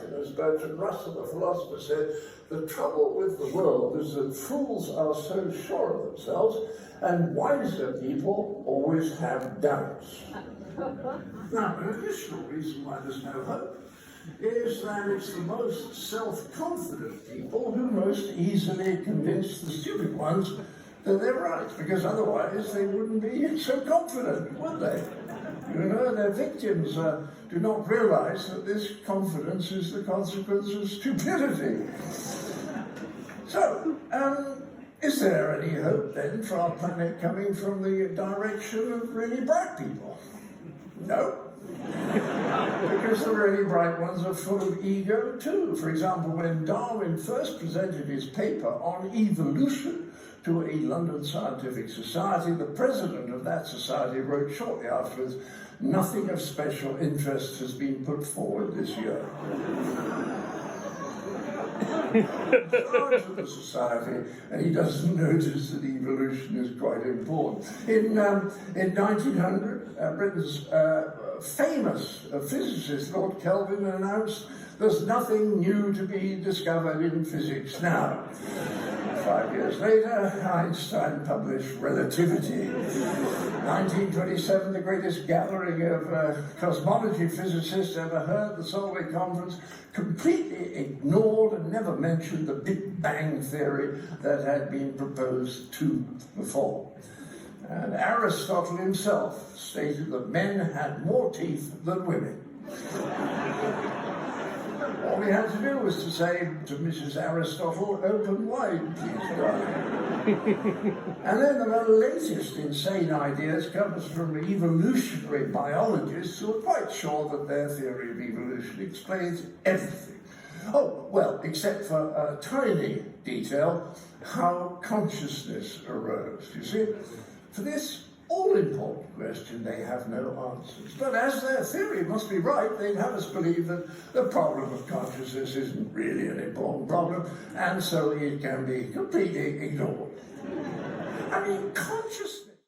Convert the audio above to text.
And as Bertrand Russell, the philosopher, said, the trouble with the world is that fools are so sure of themselves, and wiser people always have doubts. Now, an additional reason why there's no hope is that it's the most self-confident people who most easily convince the stupid ones that they're right, because otherwise they wouldn't be so confident, would they? You know, their victims do not realize that this confidence is the consequence of stupidity. So, is there any hope then for our planet coming from the direction of really bright people? No. Because the really bright ones are full of ego too. For example, when Darwin first presented his paper on evolution to a London scientific society, the president of that society wrote shortly afterwards, "Nothing of special interest has been put forward this year." Of the society, and he doesn't notice that evolution is quite important. In 1900, Britain's famous physicist Lord Kelvin announced, "There's nothing new to be discovered in physics now." 5 years later, Einstein published Relativity. 1927, the greatest gathering of cosmology physicists ever heard, the Solvay Conference, completely ignored and never mentioned the Big Bang theory that had been proposed too before. And Aristotle himself stated that men had more teeth than women. All we had to do was to say to Mrs. Aristotle, "Open wide, please, darling." And then the latest insane ideas comes from evolutionary biologists who are quite sure that their theory of evolution explains everything. Oh, well, except for a tiny detail, how consciousness arose. You see, for this all-important question, they have no answers. But as their theory must be right, they'd have us believe that the problem of consciousness isn't really an important problem, and so it can be completely ignored. I mean, consciousness...